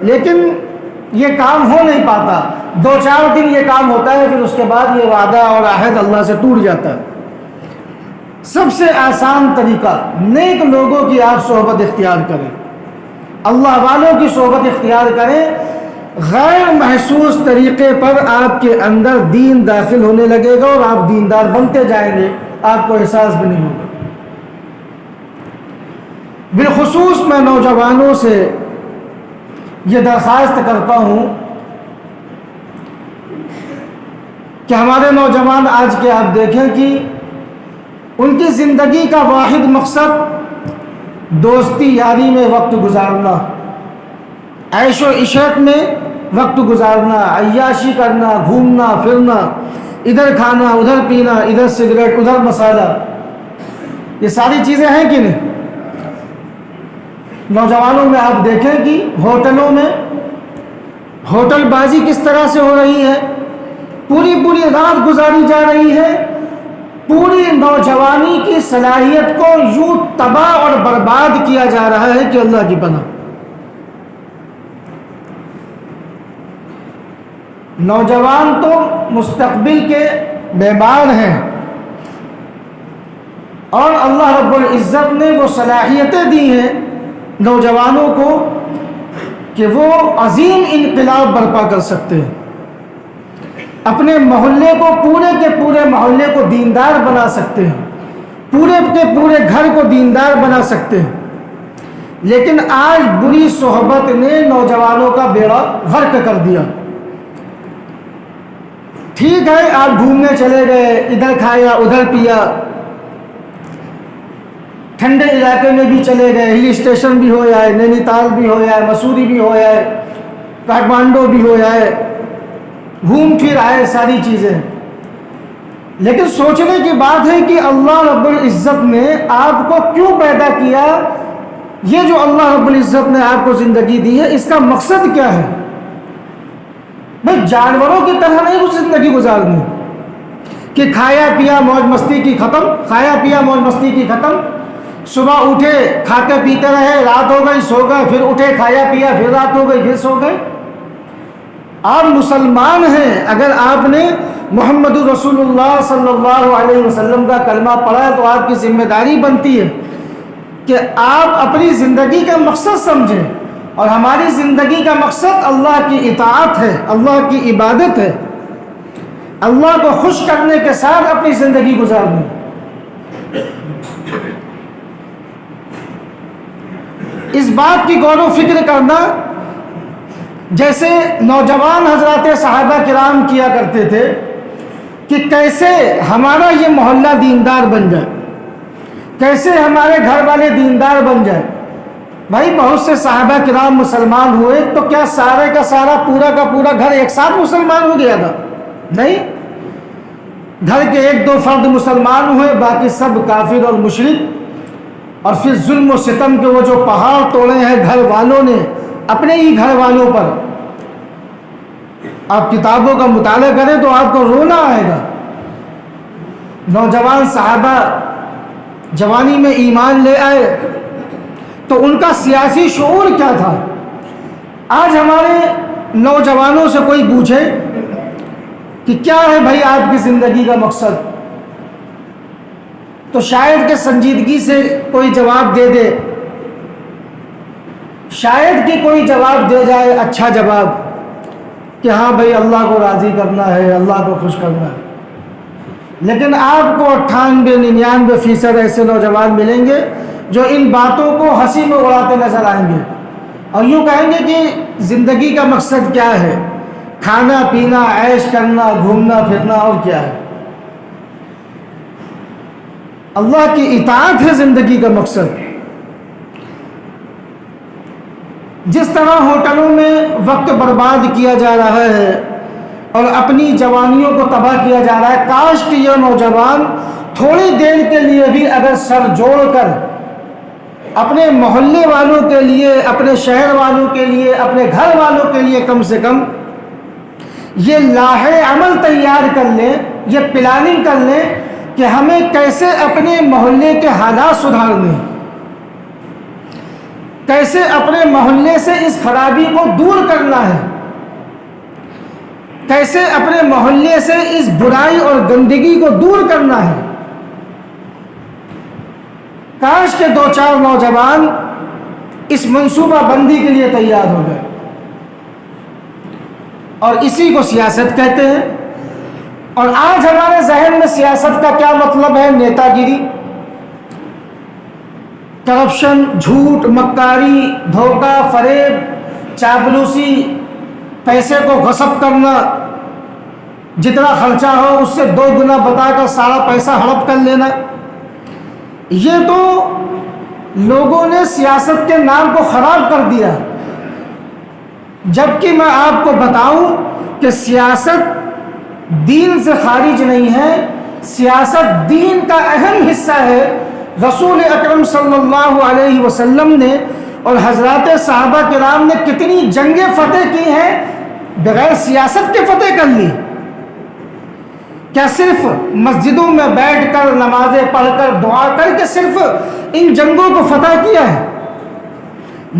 لیکن یہ کام ہو نہیں پاتا. 2-4 دن یہ کام ہوتا ہے، پھر اس کے بعد یہ وعدہ اور عہد اللہ سے ٹوٹ جاتا ہے. سب سے آسان طریقہ نیک لوگوں کی آپ صحبت اختیار کریں، اللہ والوں کی صحبت اختیار کریں. غیر محسوس طریقے پر آپ کے اندر دین داخل ہونے لگے گا اور آپ دیندار بنتے جائیں گے، آپ کو احساس بھی نہیں ہوگا. بالخصوص میں نوجوانوں سے یہ درخواست کرتا ہوں کہ ہمارے نوجوان آج کے آپ دیکھیں کہ ان کی زندگی کا واحد مقصد دوستی یاری میں وقت گزارنا، عیش و عشرت میں وقت گزارنا، عیاشی کرنا، گھومنا پھرنا، ادھر کھانا ادھر پینا، ادھر سگریٹ ادھر مسالہ. یہ ساری چیزیں ہیں کہ نہیں؟ نوجوانوں میں آپ دیکھیں کہ ہوٹلوں میں ہوٹل بازی کس طرح سے ہو رہی ہے، پوری رات گزاری جا رہی ہے. پوری نوجوانی کی صلاحیت کو یوں تباہ اور برباد کیا جا رہا ہے کہ اللہ کی پناہ. نوجوان تو مستقبل کے معمار ہیں، اور اللہ رب العزت نے وہ صلاحیتیں دی ہیں نوجوانوں کو کہ وہ عظیم انقلاب برپا کر سکتے ہیں. اپنے محلے کو، پورے کے پورے محلے کو دیندار بنا سکتے ہیں، پورے کے پورے گھر کو دیندار بنا سکتے ہیں. لیکن آج بری صحبت نے نوجوانوں کا بیڑا غرق کر دیا. ٹھیک ہے، آپ گھومنے چلے گئے، ادھر کھایا ادھر پیا، ٹھنڈے علاقے میں بھی چلے گئے، ہل اسٹیشن بھی ہو جائے، نینی تال بھی ہو جائے، مسوری بھی ہو جائے، کاٹمانڈو بھی ہو جائے، گھوم پھر آئے ساری چیزیں. لیکن سوچنے کی بات ہے کہ اللہ رب العزت نے آپ کو کیوں پیدا کیا؟ یہ جو اللہ رب العزت نے آپ کو زندگی دی ہے، اس کا مقصد کیا ہے؟ بھئی جانوروں کی طرح نہیں وہ زندگی گزارنی کہ کھایا پیا موج مستی کی ختم، کھایا پیا موج مستی کی ختم. صبح اٹھے کھاتے پیتے رہے، رات ہو گئی سو گئے، پھر اٹھے کھایا پیا، پھر رات ہو گئی پھر سو گئے. آپ مسلمان ہیں، اگر آپ نے محمد رسول اللہ صلی اللہ علیہ وسلم کا کلمہ پڑھا ہے تو آپ کی ذمہ داری بنتی ہے کہ آپ اپنی زندگی کا مقصد سمجھیں. اور ہماری زندگی کا مقصد اللہ کی اطاعت ہے، اللہ کی عبادت ہے، اللہ کو خوش کرنے کے ساتھ اپنی زندگی گزارنی. اس بات کی غور و فکر کرنا جیسے نوجوان حضرات صحابہ کرام کیا کرتے تھے کہ کیسے ہمارا یہ محلہ دیندار بن جائے، کیسے ہمارے گھر والے دیندار بن جائے. بھائی بہت سے صحابہ کرام مسلمان ہوئے تو کیا سارے کا سارا پورا کا پورا گھر ایک ساتھ مسلمان ہو گیا تھا؟ نہیں. گھر کے 1-2 فرد مسلمان ہوئے، باقی سب کافر اور مشرک. اور پھر ظلم و ستم کے وہ جو پہاڑ توڑے ہیں گھر والوں نے اپنے ہی گھر والوں پر. آپ کتابوں کا مطالعہ کریں تو آپ کو رونا آئے گا. نوجوان صحابہ جوانی میں ایمان لے آئے تو ان کا سیاسی شعور کیا تھا؟ آج ہمارے نوجوانوں سے کوئی پوچھے کہ کیا ہے بھائی آپ کی زندگی کا مقصد، تو شاید کہ سنجیدگی سے کوئی جواب دے دے، شاید کہ کوئی جواب دے جائے اچھا جواب کہ ہاں بھائی اللہ کو راضی کرنا ہے، اللہ کو خوش کرنا ہے. لیکن آپ کو 98-99% ایسے نوجوان ملیں گے جو ان باتوں کو ہنسی میں اڑاتے نظر آئیں گے اور یوں کہیں گے کہ زندگی کا مقصد کیا ہے؟ کھانا پینا، عیش کرنا، گھومنا پھرنا، اور کیا ہے؟ اللہ کی اطاعت ہے زندگی کا مقصد. جس طرح ہوٹلوں میں وقت برباد کیا جا رہا ہے اور اپنی جوانیوں کو تباہ کیا جا رہا ہے، کاش کہ یہ نوجوان تھوڑی دیر کے لیے بھی اگر سر جوڑ کر اپنے محلے والوں کے لیے، اپنے شہر والوں کے لیے، اپنے گھر والوں کے لیے کم سے کم یہ لاحِ عمل تیار کر لیں، یہ پلاننگ کر لیں کہ ہمیں کیسے اپنے محلے کے حالات سدھارنے. کیسے اپنے محلے سے اس خرابی کو دور کرنا ہے، کیسے اپنے محلے سے اس برائی اور گندگی کو دور کرنا ہے۔ کاش کے 2-4 نوجوان اس منصوبہ بندی کے لیے تیار ہو گئے، اور اسی کو سیاست کہتے ہیں۔ اور آج ہمارے ذہن میں سیاست کا کیا مطلب ہے؟ نیتا گیری، کرپشن، جھوٹ، مکاری، دھوکہ، فریب، چاپلوسی، پیسے کو غصب کرنا، جتنا خرچہ ہو اس سے 2 گنا بتا کر سارا پیسہ ہڑپ کر لینا۔ یہ تو لوگوں نے سیاست کے نام کو خراب کر دیا، جبکہ میں آپ کو بتاؤں کہ سیاست دین سے خارج نہیں ہے، سیاست دین کا اہم حصہ ہے۔ رسول اکرم صلی اللہ علیہ وسلم نے اور حضرات صحابہ کرام نے کتنی جنگیں فتح کی ہیں، بغیر سیاست کے فتح کر لی۔ کیا صرف مسجدوں میں بیٹھ کر نمازیں پڑھ کر دعا کر کے صرف ان جنگوں کو فتح کیا ہے؟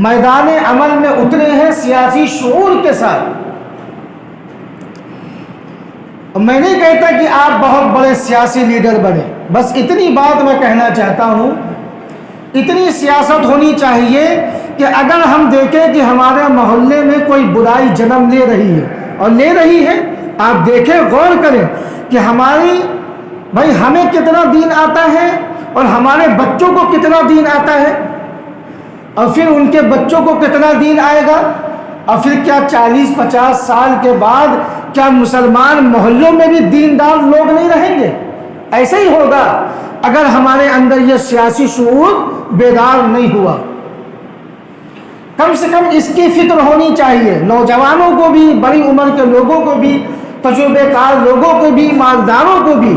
میدان عمل میں اترے ہیں سیاسی شعور کے ساتھ۔ میں نہیں کہتا کہ آپ بہت بڑے سیاسی لیڈر بنے، بس اتنی بات میں کہنا چاہتا ہوں، اتنی سیاست ہونی چاہیے کہ اگر ہم دیکھیں کہ ہمارے محلے میں کوئی برائی جنم لے رہی ہے، اور لے رہی ہے، آپ دیکھیں، غور کریں کہ بھائی ہمیں کتنا دین آتا ہے اور ہمارے بچوں کو کتنا دین آتا ہے، اور پھر ان کے بچوں کو کتنا دین آئے گا، اور پھر کیا 40-50 سال کے بعد کیا مسلمان محلوں میں بھی دیندار لوگ نہیں رہیں گے؟ ایسا ہی ہوگا اگر ہمارے اندر یہ سیاسی شعور بیدار نہیں ہوا۔ کم سے کم اس کی فکر ہونی چاہیے، نوجوانوں کو بھی، بڑی عمر کے لوگوں کو بھی، تجربے کار لوگوں کو بھی، مالداروں کو بھی،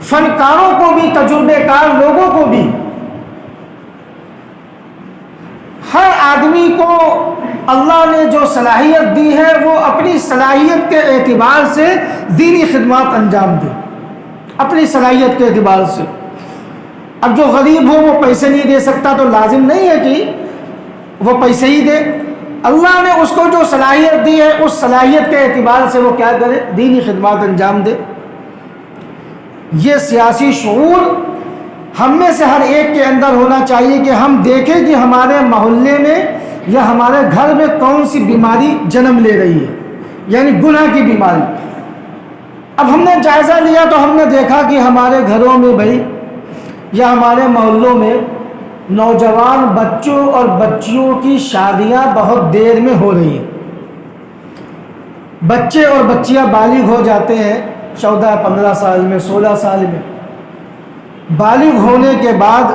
فنکاروں کو بھی، تجربے کار لوگوں کو بھی۔ ہر آدمی کو اللہ نے جو صلاحیت دی ہے وہ اپنی صلاحیت کے اعتبار سے دینی خدمات انجام دے، اپنی صلاحیت کے اعتبار سے۔ اب جو غریب ہو وہ پیسے نہیں دے سکتا تو لازم نہیں ہے کہ وہ پیسے ہی دے، اللہ نے اس کو جو صلاحیت دی ہے اس صلاحیت کے اعتبار سے وہ کیا کرے؟ دینی خدمات انجام دے۔ یہ سیاسی شعور ہم میں سے ہر ایک کے اندر ہونا چاہیے کہ ہم دیکھیں کہ ہمارے محلے میں یا ہمارے گھر میں کون سی بیماری جنم لے رہی ہے، یعنی گناہ کی بیماری۔ اب ہم نے جائزہ لیا تو ہم نے دیکھا کہ ہمارے گھروں میں بھائی یا ہمارے محلوں میں نوجوان بچوں اور بچیوں کی شادیاں بہت دیر میں ہو رہی ہیں۔ بچے اور بچیاں بالغ ہو جاتے ہیں 14-15 سال میں، 16 سال میں، بالغ ہونے کے بعد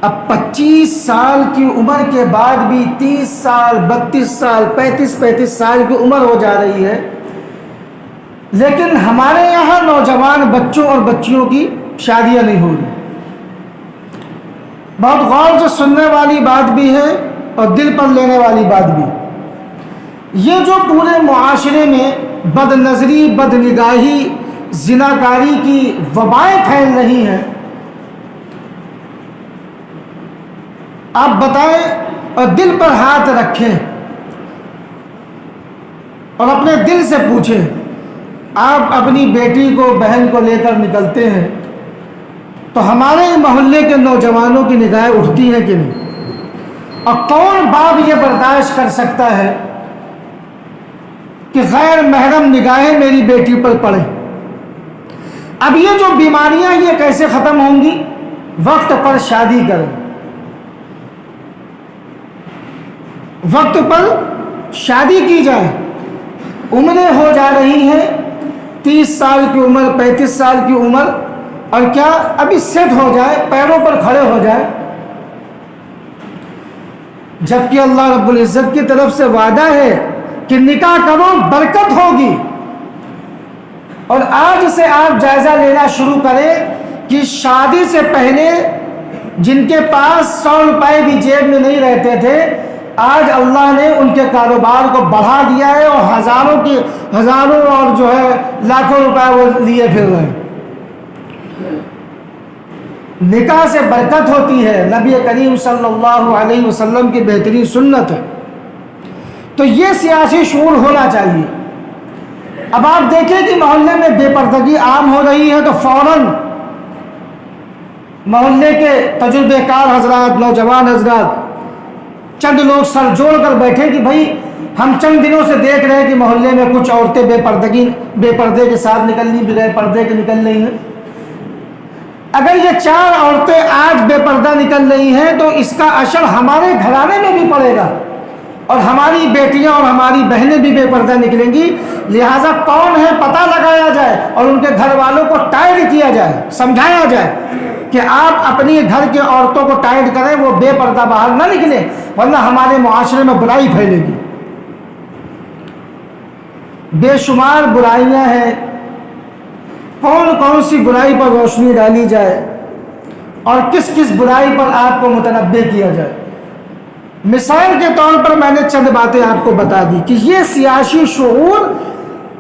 اب 25 سال کی عمر کے بعد بھی 30 سال، 32 سال، 35 سال کی عمر ہو جا رہی ہے، لیکن ہمارے یہاں نوجوان بچوں اور بچیوں کی شادیاں نہیں ہو رہی۔ بہت غور سے سننے والی بات بھی ہے اور دل پر لینے والی بات بھی۔ یہ جو پورے معاشرے میں بد نظری، بد نگاہی، زناکاری کی وبائیں پھیل رہی ہیں، آپ بتائیں اور دل پر ہاتھ رکھیں اور اپنے دل سے پوچھیں، آپ اپنی بیٹی کو، بہن کو لے کر نکلتے ہیں تو ہمارے محلے کے نوجوانوں کی نگاہیں اٹھتی ہیں کہ نہیں؟ اور کون باپ یہ برداشت کر سکتا ہے کہ غیر محرم نگاہیں میری بیٹی پر پڑیں؟ اب یہ جو بیماریاں یہ کیسے ختم ہوں گی؟ وقت پر شادی کریں، وقت پر شادی کی جائے۔ عمریں ہو جا رہی ہیں، 30 سال کی عمر، 35 سال کی عمر، اور کیا ابھی سیٹ ہو جائے، پیروں پر کھڑے ہو جائے، جبکہ اللہ رب العزت کی طرف سے وعدہ ہے کہ نکاح کرو برکت ہوگی۔ اور آج سے آپ جائزہ لینا شروع کریں کہ شادی سے پہلے جن کے پاس 100 روپے بھی جیب میں نہیں رہتے تھے، آج اللہ نے ان کے کاروبار کو بڑھا دیا ہے اور ہزاروں اور جو ہے لاکھوں روپے وہ لیے پھر رہے ہیں۔ نکاح سے برکت ہوتی ہے، نبی کریم صلی اللہ علیہ وسلم کی بہترین سنت ہے۔ تو یہ سیاسی شعور ہونا چاہیے۔ اب آپ دیکھیں کہ محلے میں بے پردگی عام ہو رہی ہے تو فوراً محلے کے تجربے کار حضرات، نوجوان حضرات، چند لوگ سر جوڑ کر بیٹھے کہ بھائی ہم چند دنوں سے دیکھ رہے ہیں کہ محلے میں کچھ عورتیں بے پردے کے ساتھ نکل رہی، بغیر پردے کے نکل رہی ہیں۔ اگر یہ 4 عورتیں آج بے پردہ نکل رہی ہیں تو اس کا اثر ہمارے گھرانے میں بھی پڑے گا، اور ہماری بیٹیاں اور ہماری بہنیں بھی بے پردہ نکلیں گی۔ لہٰذا کون ہے پتہ لگایا جائے اور ان کے گھر والوں کو ٹائٹ کیا جائے، سمجھایا جائے کہ آپ اپنی گھر کے عورتوں کو ٹائٹ کریں، وہ بے پردہ باہر نہ نکلیں، ورنہ ہمارے معاشرے میں برائی پھیلے گی۔ بے شمار برائیاں ہیں، کون سی برائی پر روشنی ڈالی جائے اور کس برائی پر آپ کو متنبہ کیا جائے۔ مثال کے طور پر میں نے چند باتیں آپ کو بتا دی کہ یہ سیاسی شعور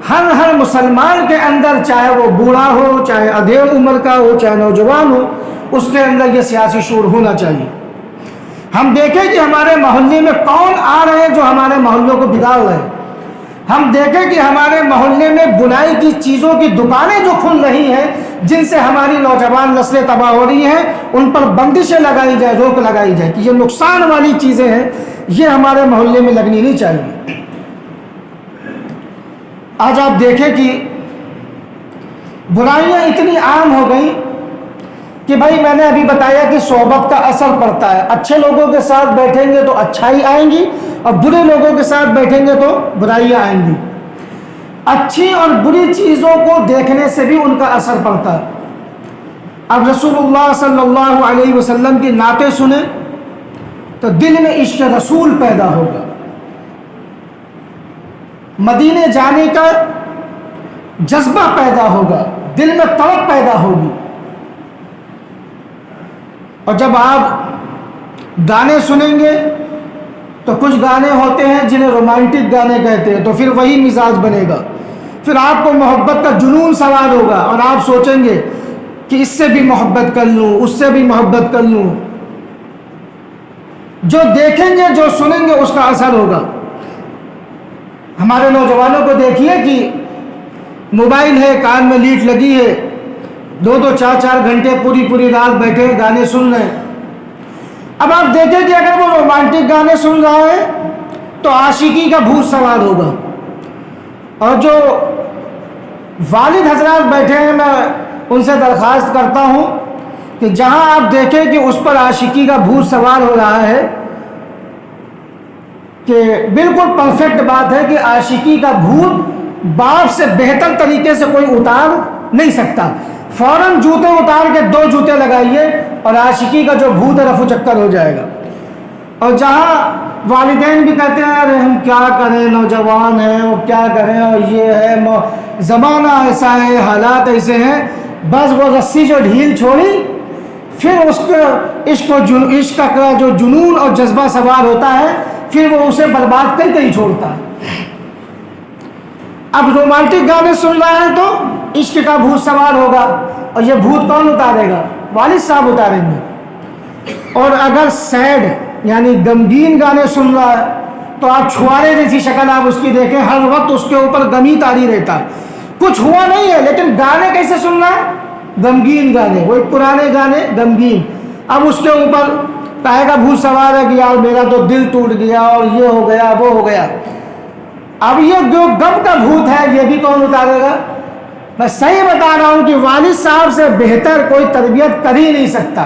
ہر مسلمان کے اندر، چاہے وہ بوڑھا ہو، چاہے ادھیڑ عمر کا ہو، چاہے نوجوان ہو، اس کے اندر یہ سیاسی شعور ہونا چاہیے۔ ہم دیکھیں کہ ہمارے محلے میں کون آ رہے ہیں جو ہمارے محلوں کو بگاڑ رہے ہیں۔ ہم دیکھیں کہ ہمارے محلے میں بنائی کی چیزوں کی دکانیں جو کھل رہی ہیں، جن سے ہماری نوجوان نسلیں تباہ ہو رہی ہیں، ان پر بندشیں لگائی جائے، روک لگائی جائے کہ یہ نقصان والی چیزیں ہیں، یہ ہمارے محلے میں لگنی نہیں چاہیے۔ آج آپ دیکھیں کہ برائیاں اتنی عام ہو گئی کہ بھائی میں نے ابھی بتایا کہ صحبت کا اثر پڑتا ہے۔ اچھے لوگوں کے ساتھ بیٹھیں گے تو اچھائی آئیں گی، اور برے لوگوں کے ساتھ بیٹھیں گے تو برائیاں آئیں گی۔ اچھی اور بری چیزوں کو دیکھنے سے بھی ان کا اثر پڑتا ہے۔ اب رسول اللہ صلی اللہ علیہ وسلم کی نعتیں سنیں تو دل میں عشق رسول پیدا ہوگا، مدینے جانے کا جذبہ پیدا ہوگا، دل میں طلب پیدا ہوگی۔ اور جب آپ گانے سنیں گے تو کچھ گانے ہوتے ہیں جنہیں رومانٹک گانے کہتے ہیں، تو پھر وہی مزاج بنے گا، پھر آپ کو محبت کا جنون سوار ہوگا اور آپ سوچیں گے کہ اس سے بھی محبت کر لوں، اس سے بھی محبت کر لوں۔ جو دیکھیں گے، جو سنیں گے، اس کا اثر ہوگا۔ ہمارے نوجوانوں کو دیکھیے کہ موبائل ہے، کان میں لیڈ لگی ہے، 2 4 گھنٹے پوری رات بیٹھے گانے سن رہے ہیں۔ اب آپ دیکھیں کہ اگر وہ رومانٹک گانے سن رہا ہے تو عاشقی کا بھوت سوار ہوگا، اور جو والد حضرات بیٹھے ہیں، میں ان سے درخواست کرتا ہوں کہ جہاں آپ دیکھیں کہ اس پر عاشقی کا بھوت سوار ہو رہا ہے، کہ بالکل پرفیکٹ بات ہے کہ عاشقی کا بھوت باپ سے بہتر طریقے سے کوئی اتار نہیں سکتا۔ فوراً جوتے اتار کے 2 جوتے لگائیے اور عاشقی کا جو بھوت ہے رفو چکر ہو جائے گا۔ اور جہاں والدین بھی کہتے ہیں ارے ہم کیا کریں، نوجوان ہیں، وہ کیا کریں، اور یہ ہے زمانہ ایسا ہے، حالات ایسے ہیں، بس وہ رسی جو ڈھیل چھوڑی، پھر اس کے عشق کا جو جنون اور جذبہ سوار ہوتا ہے، پھر وہ اسے برباد کر کے ہی چھوڑتا ہے۔ اب رومانٹک گانے سن رہا ہے تو عشق کا بھوت سوار ہوگا، اور یہ بھوت کون اتارے گا؟ والد صاحب اتاریں گے۔ اور اگر سیڈ یعنی غمگین گانے سن رہا ہے تو آپ چھوارے جیسی شکل آپ اس کی دیکھیں، ہر وقت اس کے اوپر غمی تاری رہتا ہے، کچھ ہوا نہیں ہے لیکن گانے کیسے سن رہا ہے؟ غمگین گانے، وہ پرانے گانے غمگین۔ اب اس کے اوپر کہے گا بھوت سوار ہے کہ یار میرا تو دل ٹوٹ گیا اور یہ ہو گیا وہ ہو گیا۔ اب یہ جو غم کا بھوت ہے یہ بھی کون اتارے گا؟ میں صحیح بتا رہا ہوں کہ والد صاحب سے بہتر کوئی تربیت کر ہی نہیں سکتا۔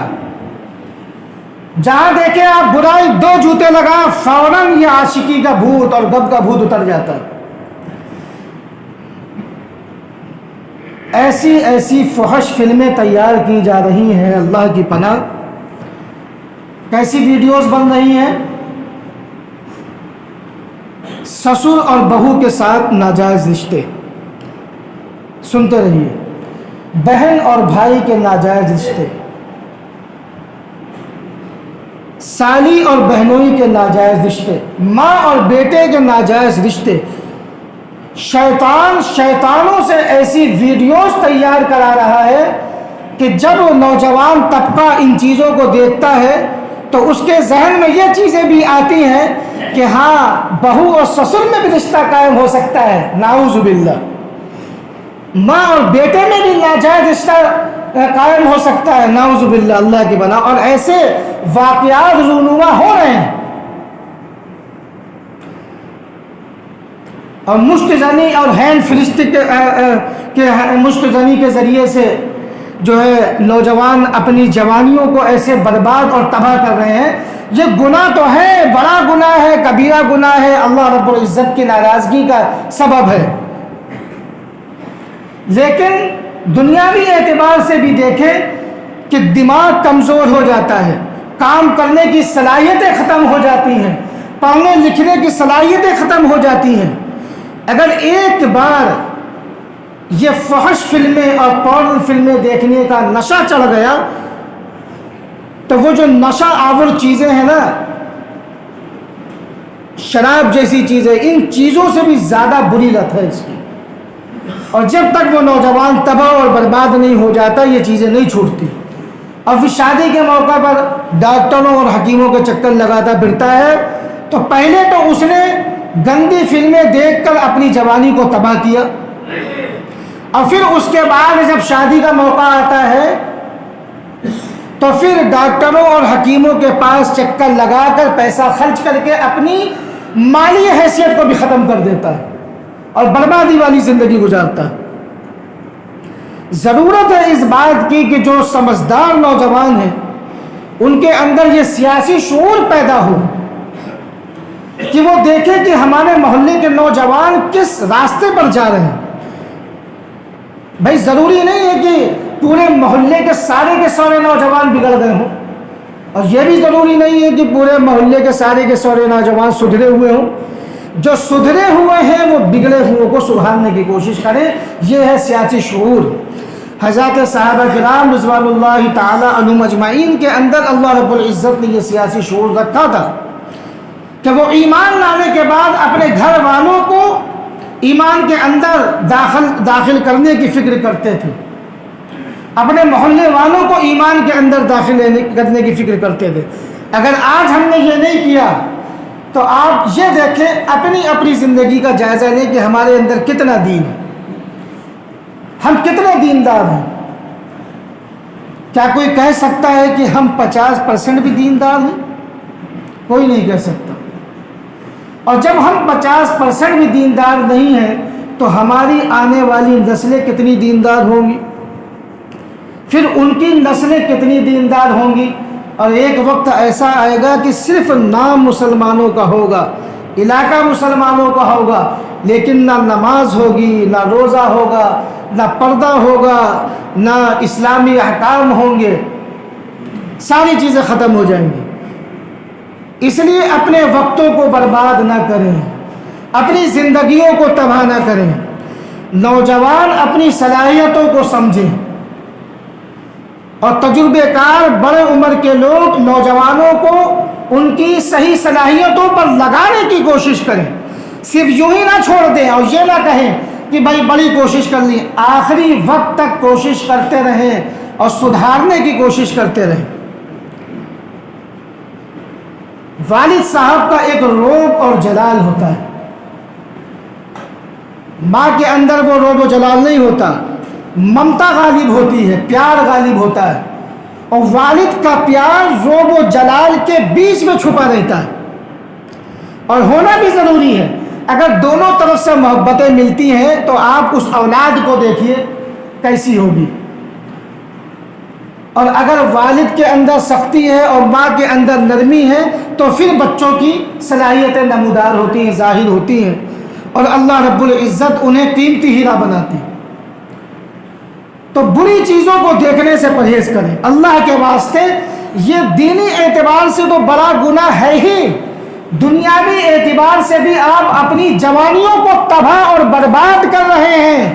جہاں دیکھیں آپ برائی 2 جوتے لگا، فوراً یہ عاشقی کا بھوت اور غم کا بھوت اتر جاتا ہے۔ ایسی فحش فلمیں تیار کی جا رہی ہیں، اللہ کی پناہ۔ کیسی ویڈیوز بن رہی ہیں؟ سسر اور بہو کے ساتھ ناجائز رشتے، سنتے رہیے، بہن اور بھائی کے ناجائز رشتے، سالی اور بہنوئی کے ناجائز رشتے، ماں اور بیٹے کے ناجائز رشتے۔ شیطانوں سے ایسی ویڈیوز تیار کرا رہا ہے کہ جب نوجوان طبقہ ان چیزوں کو دیکھتا ہے تو اس کے ذہن میں یہ چیزیں بھی آتی ہیں کہ ہاں بہو اور سسر میں بھی رشتہ قائم ہو سکتا ہے، نعوذ باللہ، ماں اور بیٹے میں بھی ناجائز رشتہ قائم ہو سکتا ہے، نعوذ باللہ، اللہ کی بنا، اور ایسے واقعات رونما ہو رہے ہیں۔ اور مشت زنی اور ہینڈ فرسٹ کے مشت زنی کے ذریعے سے جو ہے نوجوان اپنی جوانیوں کو ایسے برباد اور تباہ کر رہے ہیں۔ یہ گناہ تو ہے، بڑا گناہ ہے، کبیرہ گناہ ہے، اللہ رب العزت کی ناراضگی کا سبب ہے۔ لیکن دنیاوی اعتبار سے بھی دیکھیں کہ دماغ کمزور ہو جاتا ہے، کام کرنے کی صلاحیتیں ختم ہو جاتی ہیں، پڑھنے لکھنے کی صلاحیتیں ختم ہو جاتی ہیں۔ اگر ایک بار یہ فحش فلمیں اور پورن فلمیں دیکھنے کا نشہ چڑھ گیا تو وہ جو نشہ آور چیزیں ہیں نا، شراب جیسی چیزیں، ان چیزوں سے بھی زیادہ بری لت ہے اس کی، اور جب تک وہ نوجوان تباہ اور برباد نہیں ہو جاتا یہ چیزیں نہیں چھوٹتی۔ اور پھر شادی کے موقع پر ڈاکٹروں اور حکیموں کے چکر لگاتا پھرتا ہے، تو پہلے تو اس نے گندی فلمیں دیکھ کر اپنی جوانی کو تباہ کیا، اور پھر اس کے بعد جب شادی کا موقع آتا ہے تو پھر ڈاکٹروں اور حکیموں کے پاس چکر لگا کر پیسہ خرچ کر کے اپنی مالی حیثیت کو بھی ختم کر دیتا ہے اور بربادی والی زندگی گزارتا ہے۔ ضرورت ہے اس بات کی کہ جو سمجھدار نوجوان ہیں ان کے اندر یہ سیاسی شعور پیدا ہو کہ وہ دیکھیں کہ ہمارے محلے کے نوجوان کس راستے پر جا رہے ہیں۔ بھائی ضروری نہیں ہے کہ پورے محلے کے سارے نوجوان بگڑ گئے ہوں، اور یہ بھی ضروری نہیں ہے کہ پورے محلے کے سارے نوجوان سدھرے ہوئے ہوں۔ جو سدھرے ہوئے ہیں وہ بگڑے ہوئے کو سدھارنے کی کوشش کریں، یہ ہے سیاسی شعور۔ حضرات صحابہ کرام رضوان اللہ تعالی عنہم اجمعین کے اندر اللہ رب العزت نے یہ سیاسی شعور رکھا تھا کہ وہ ایمان لانے کے بعد اپنے گھر والوں کو ایمان کے اندر داخل کرنے کی فکر کرتے تھے، اپنے محلے والوں کو ایمان کے اندر داخل کرنے کی فکر کرتے تھے۔ اگر آج ہم نے یہ نہیں کیا تو آپ یہ دیکھیں، اپنی زندگی کا جائزہ لیں کہ ہمارے اندر کتنا دین ہے، ہم کتنے دیندار ہیں۔ کیا کوئی کہہ سکتا ہے کہ ہم 50% بھی دیندار ہیں؟ کوئی نہیں کہہ سکتا۔ اور جب ہم 50% بھی دیندار نہیں ہیں تو ہماری آنے والی نسلیں کتنی دیندار ہوں گی، پھر ان کی نسلیں کتنی دیندار ہوں گی۔ اور ایک وقت ایسا آئے گا کہ صرف نام مسلمانوں کا ہوگا، علاقہ مسلمانوں کا ہوگا، لیکن نہ نماز ہوگی، نہ روزہ ہوگا، نہ پردہ ہوگا، نہ اسلامی احکام ہوں گے، ساری چیزیں ختم ہو جائیں گی۔ اس لیے اپنے وقتوں کو برباد نہ کریں، اپنی زندگیوں کو تباہ نہ کریں۔ نوجوان اپنی صلاحیتوں کو سمجھیں، اور تجربے کار بڑے عمر کے لوگ نوجوانوں کو ان کی صحیح صلاحیتوں پر لگانے کی کوشش کریں، صرف یوں ہی نہ چھوڑ دیں اور یہ نہ کہیں کہ بھائی بڑی کوشش کر لی، آخری وقت تک کوشش کرتے رہیں اور سدھارنے کی کوشش کرتے رہیں۔ والد صاحب کا ایک روب اور جلال ہوتا ہے، ماں کے اندر وہ روب و جلال نہیں ہوتا، ممتا غالب ہوتی ہے، پیار غالب ہوتا ہے، اور والد کا پیار روب و جلال کے بیچ میں چھپا رہتا ہے، اور ہونا بھی ضروری ہے۔ اگر دونوں طرف سے محبتیں ملتی ہیں تو آپ اس اولاد کو دیکھیے کیسی ہوگی، اور اگر والد کے اندر سختی ہے اور ماں کے اندر نرمی ہے تو پھر بچوں کی صلاحیتیں نمودار ہوتی ہیں، ظاہر ہوتی ہیں، اور اللہ رب العزت انہیں قیمتی ہیرا بناتی ہے۔ تو بری چیزوں کو دیکھنے سے پرہیز کریں اللہ کے واسطے۔ یہ دینی اعتبار سے تو بڑا گناہ ہے ہی، دنیاوی اعتبار سے بھی آپ اپنی جوانیوں کو تباہ اور برباد کر رہے ہیں،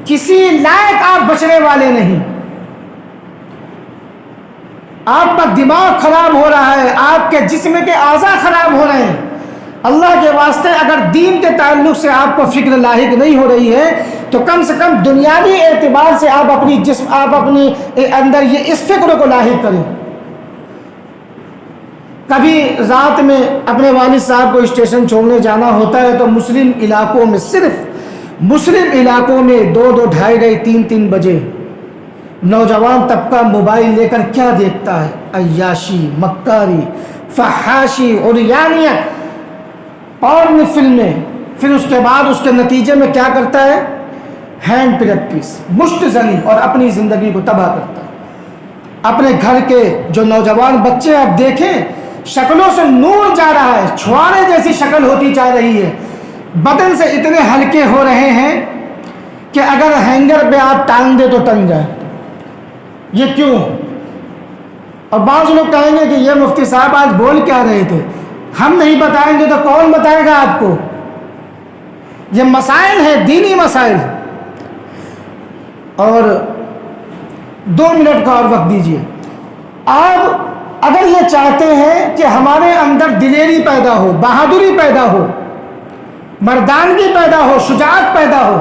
کسی لائق آپ بچنے والے نہیں۔ آپ کا دماغ خراب ہو رہا ہے، آپ کے جسم کے اعضاء خراب ہو رہے ہیں، اللہ کے واسطے اگر دین کے تعلق سے آپ کو فکر لاحق نہیں ہو رہی ہے تو کم سے کم دنیاوی اعتبار سے آپ اپنی اندر یہ اس فکر کو لاحق کریں. کبھی رات میں اپنے والد صاحب کو اسٹیشن چھوڑنے جانا ہوتا ہے تو مسلم علاقوں میں، صرف مسلم علاقوں میں 2-2 ڈھائی 3-3 بجے نوجوان طبقہ موبائل لے کر کیا دیکھتا ہے؟ عیاشی، مکاری، فحاشی، عریانیت، پورن فلمیں. پھر اس کے بعد اس کے نتیجے میں کیا کرتا ہے؟ ہینڈ پریکٹس، مشت زنی، اور اپنی زندگی کو تباہ کرتا ہے. اپنے گھر کے جو نوجوان بچے آپ دیکھیں، شکلوں سے نور جا رہا ہے، چھوارے جیسی شکل ہوتی جا رہی ہے، بدن سے اتنے ہلکے ہو رہے ہیں کہ اگر ہینگر پہ آپ ٹانگ دے تو ٹنگ جائے. یہ کیوں؟ اور بعض لوگ کہیں گے کہ یہ مفتی صاحب آج بول کیا رہے تھے؟ ہم نہیں بتائیں گے تو کون بتائے گا آپ کو؟ یہ مسائل ہیں، دینی مسائل. اور 2 منٹ کا اور وقت دیجیے. آپ اگر یہ چاہتے ہیں کہ ہمارے اندر دلیری پیدا ہو، بہادری پیدا ہو، مردانگی پیدا ہو، شجاعت پیدا ہو،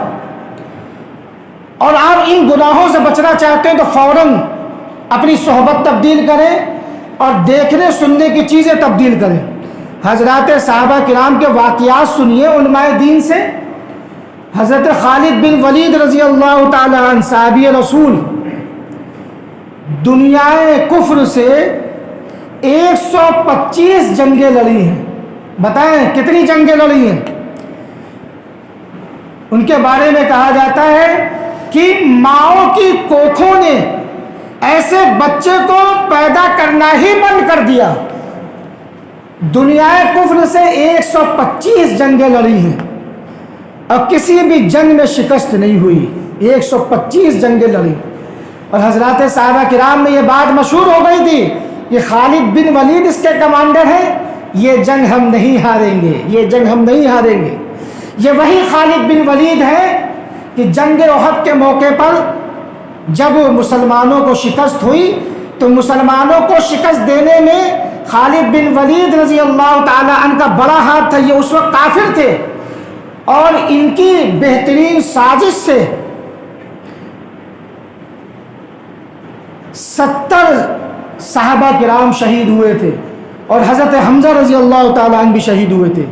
اور آپ ان گناہوں سے بچنا چاہتے ہیں تو فوراً اپنی صحبت تبدیل کریں اور دیکھنے سننے کی چیزیں تبدیل کریں. حضرات صحابہ کرام کے واقعات سنیے علماء دین سے. حضرت خالد بن ولید رضی اللہ تعالی عنہ صحابی رسول، دنیائے کفر سے 125 جنگیں لڑی ہیں. بتائیں کتنی جنگیں لڑی ہیں؟ ان کے بارے میں کہا جاتا ہے کہ ماؤں کی کوکھوں نے ایسے بچے کو پیدا کرنا ہی بند کر دیا. دنیائے کفر سے 125 جنگیں لڑی ہیں اور کسی بھی جنگ میں شکست نہیں ہوئی. 125 جنگیں لڑی. اور حضرات صحابہ کرام میں یہ بات مشہور ہو گئی تھی کہ خالد بن ولید اس کے کمانڈر ہیں، یہ جنگ ہم نہیں ہاریں گے، یہ جنگ ہم نہیں ہاریں گے. یہ وہی خالد بن ولید ہے کہ جنگ احد کے موقع پر جب مسلمانوں کو شکست ہوئی تو مسلمانوں کو شکست دینے میں خالد بن ولید رضی اللہ تعالی عنہ کا بڑا ہاتھ تھا. یہ اس وقت کافر تھے اور ان کی بہترین سازش سے 70 صحابہ کرام شہید ہوئے تھے اور حضرت حمزہ رضی اللہ تعالی عنہ بھی شہید ہوئے تھے.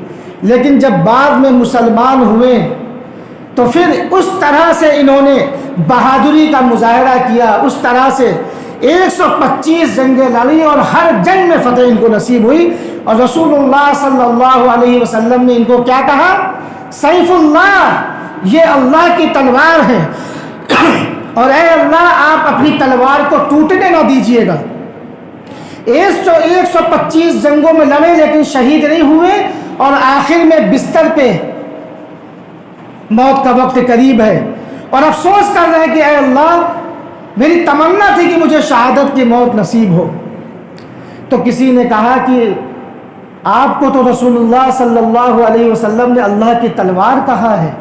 لیکن جب بعد میں مسلمان ہوئے تو پھر اس طرح سے انہوں نے بہادری کا مظاہرہ کیا، اس طرح سے 125 جنگیں لڑی اور ہر جنگ میں فتح ان کو نصیب ہوئی. اور رسول اللہ صلی اللہ علیہ وسلم نے ان کو کیا کہا؟ سیف اللہ، یہ اللہ کی تلوار ہے اور اے اللہ آپ اپنی تلوار کو ٹوٹنے نہ دیجیے گا. 125 جنگوں میں لڑے لیکن شہید نہیں ہوئے اور آخر میں بستر پہ موت کا وقت قریب ہے اور افسوس کر رہے ہیں کہ اے اللہ میری تمنا تھی کہ مجھے شہادت کی موت نصیب ہو. تو کسی نے کہا کہ آپ کو تو رسول اللہ صلی اللہ علیہ وسلم نے اللہ کی تلوار کہا ہے،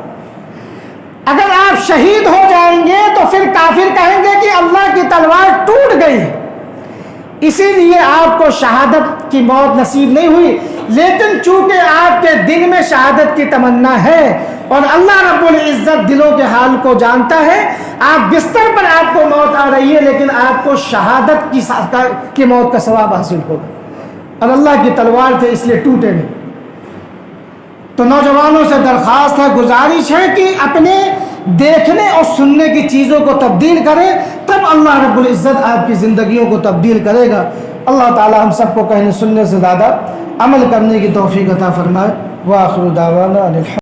اگر آپ شہید ہو جائیں گے تو پھر کافر کہیں گے کہ اللہ کی تلوار ٹوٹ گئی، اسی لیے آپ کو شہادت کی موت نصیب نہیں ہوئی. لیکن چونکہ آپ کے دل میں شہادت کی تمنا ہے اور اللہ رب العزت دلوں کے حال کو جانتا ہے، آپ بستر پر آپ کو موت آ رہی ہے لیکن آپ کو شہادت کی موت کا ثواب حاصل ہوگا اور اللہ کی تلوار سے اس لیے ٹوٹے نہیں. تو نوجوانوں سے درخواست ہے، گزارش ہے کہ اپنے دیکھنے اور سننے کی چیزوں کو تبدیل کریں، تب اللہ رب العزت آپ کی زندگیوں کو تبدیل کرے گا. اللہ تعالی ہم سب کو کہنے سننے سے زیادہ عمل کرنے کی توفیق عطا فرمائے. وآخر دعوانا